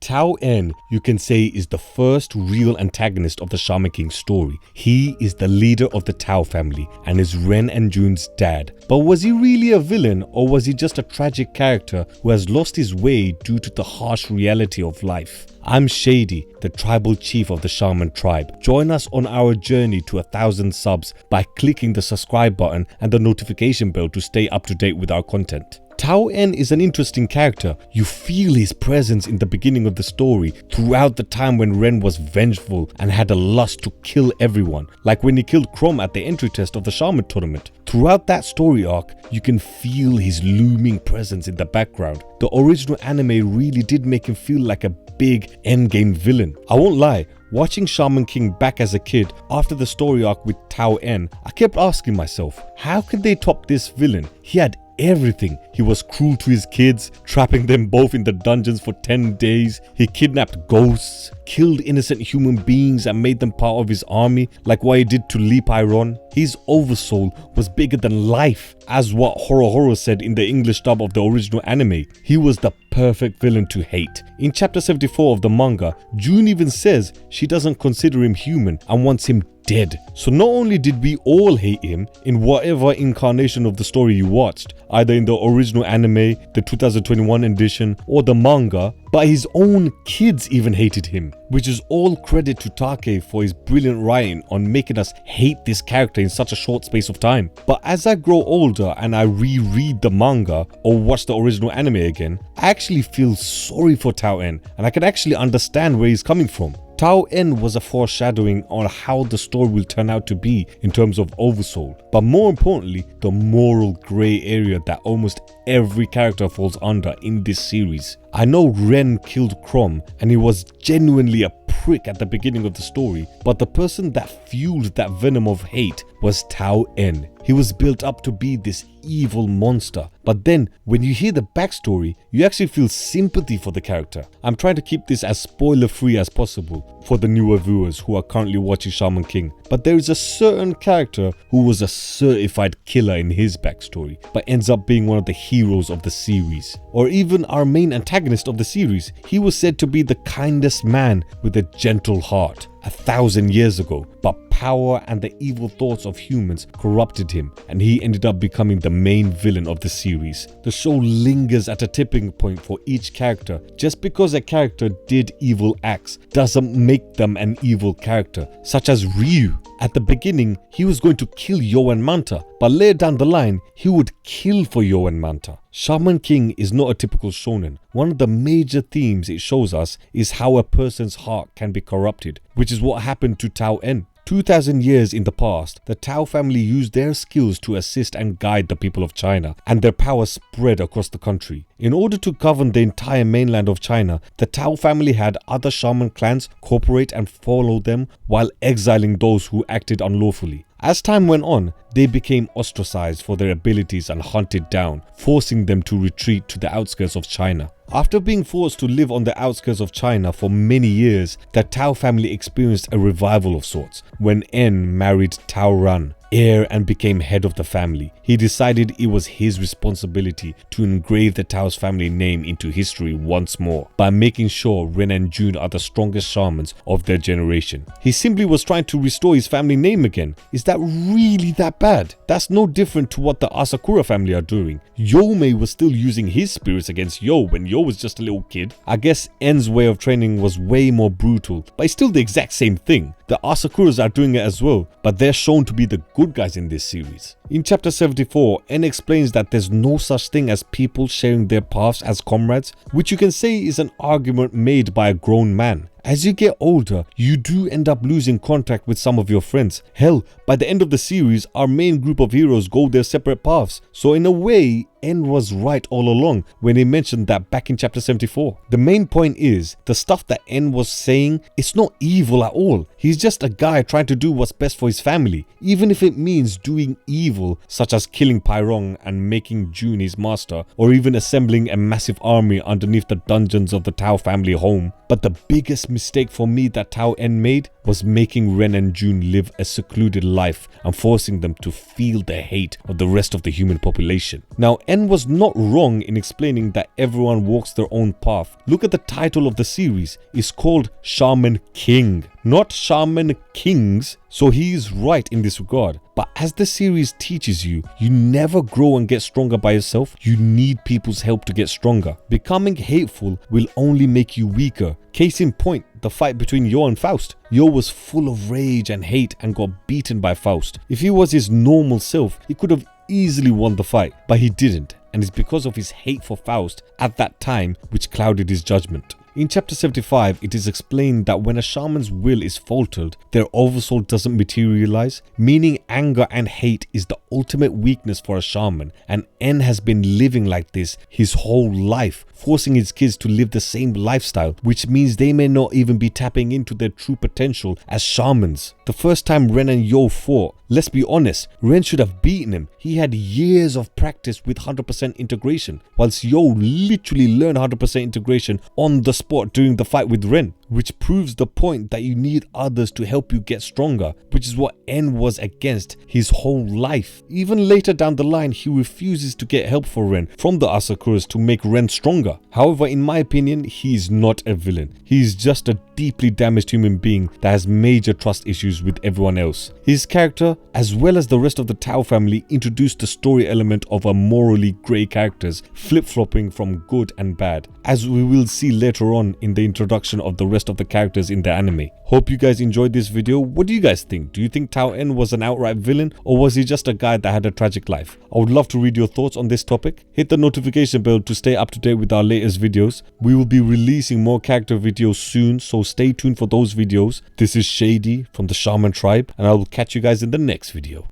Tao En, you can say, is the first real antagonist of the Shaman King story. He is the leader of the Tao family and is Ren and Jun's dad. But was he really a villain, or was he just a tragic character who has lost his way due to the harsh reality of life? I'm Shady, the tribal chief of the Shaman tribe. Join us on our journey to 1,000 subs by clicking the subscribe button and the notification bell to stay up to date with our content. Tao En is an interesting character. You feel his presence in the beginning of the story throughout the time when Ren was vengeful and had a lust to kill everyone, like when he killed Crom at the entry test of the Shaman tournament. Throughout that story arc, you can feel his looming presence in the background. The original anime really did make him feel like a big endgame villain. I won't lie, watching Shaman King back as a kid after the story arc with Tao En, I kept asking myself, how could they top this villain? He had everything. He was cruel to his kids, trapping them both in the dungeons for 10 days. He kidnapped ghosts, killed innocent human beings and made them part of his army, like what he did to Lee Pyron. His oversoul was bigger than life, as what Horo said in the English dub of the original anime. He was the perfect villain to hate. In chapter 74 of the manga, June even says she doesn't consider him human and wants him dead. So not only did we all hate him in whatever incarnation of the story you watched, either in the original anime, the 2021 edition, or the manga, but his own kids even hated him, which is all credit to Take for his brilliant writing on making us hate this character in such a short space of time. But as I grow older and I reread the manga or watch the original anime again, I actually feel sorry for Tao En, and I can actually understand where he's coming from. Tao En was a foreshadowing on how the story will turn out to be in terms of oversoul, but more importantly, the moral grey area that almost every character falls under in this series. I know Ren killed Crom and he was genuinely a prick at the beginning of the story, but the person that fueled that venom of hate was Tao En. He was built up to be this evil monster, but then when you hear the backstory, you actually feel sympathy for the character. I'm trying to keep this as spoiler free as possible for the newer viewers who are currently watching Shaman King, but there is a certain character who was a certified killer in his backstory, but ends up being one of the heroes of the series. Or even our main antagonist of the series, he was said to be the kindest man with a gentle heart 1,000 years ago, but power and the evil thoughts of humans corrupted him and he ended up becoming the main villain of the series. The show lingers at a tipping point for each character. Just because a character did evil acts doesn't make them an evil character, such as Ryu. At the beginning, he was going to kill Yo and Manta, but later down the line, he would kill for Yo and Manta. Shaman King is not a typical shonen. One of the major themes it shows us is how a person's heart can be corrupted, which is what happened to Tao En. 2,000 years in the past, the Tao family used their skills to assist and guide the people of China, and their power spread across the country. In order to govern the entire mainland of China, the Tao family had other shaman clans cooperate and follow them while exiling those who acted unlawfully. As time went on, they became ostracized for their abilities and hunted down, forcing them to retreat to the outskirts of China. After being forced to live on the outskirts of China for many years, the Tao family experienced a revival of sorts when En married Tao Ran, heir, and became head of the family. He decided it was his responsibility to engrave the Tao's family name into history once more by making sure Ren and Jun are the strongest shamans of their generation. He simply was trying to restore his family name again. Is that really that bad? That's no different to what the Asakura family are doing. Yomei was still using his spirits against Yo when Yo was just a little kid. I guess En's way of training was way more brutal, but it's still the exact same thing. The Asakuras are doing it as well, but they're shown to be the good guys in this series. In chapter 74, En explains that there's no such thing as people sharing their paths as comrades, which you can say is an argument made by a grown man. As you get older, you do end up losing contact with some of your friends. Hell, by the end of the series, our main group of heroes go their separate paths. So in a way, En was right all along when he mentioned that back in chapter 74. The main point is, the stuff that En was saying, it's not evil at all. He's just a guy trying to do what's best for his family, even if it means doing evil, such as killing Pyron and making Jun his master, or even assembling a massive army underneath the dungeons of the Tao family home. But the biggest mistake for me that Tao En made was making Ren and June live a secluded life and forcing them to feel the hate of the rest of the human population. Now, En was not wrong in explaining that everyone walks their own path. Look at the title of the series. It's called Shaman King, not Shaman Kings. So he is right in this regard. But as the series teaches you, you never grow and get stronger by yourself. You need people's help to get stronger. Becoming hateful will only make you weaker. Case in point, the fight between Yo and Faust. Yo was full of rage and hate and got beaten by Faust. If he was his normal self, he could have easily won the fight, but he didn't. And it's because of his hate for Faust at that time which clouded his judgment. In chapter 75, it is explained that when a shaman's will is faltered, their oversoul doesn't materialize, meaning anger and hate is the ultimate weakness for a shaman, and En has been living like this his whole life, forcing his kids to live the same lifestyle, which means they may not even be tapping into their true potential as shamans. The first time Ren and Yo fought, let's be honest, Ren should have beaten him. He had years of practice with 100% integration, whilst Yo literally learned 100% integration on the spot during the fight with Ren, which proves the point that you need others to help you get stronger, which is what En was against his whole life. Even later down the line, he refuses to get help for Ren from the Asakuras to make Ren stronger. However, in my opinion, he is not a villain. He is just a deeply damaged human being that has major trust issues with everyone else. His character, as well as the rest of the Tao family, introduced the story element of a morally grey characters, flip-flopping from good and bad, as we will see later on in the introduction of the rest of the characters in the anime. Hope you guys enjoyed this video. What do you guys think? Do you think Tao En was an outright villain, or was he just a guy that had a tragic life? I would love to read your thoughts on this topic. Hit the notification bell to stay up to date with our latest videos. We will be releasing more character videos soon, so stay tuned for those videos. This is Shady from the Shaman tribe, and I will catch you guys in the next video.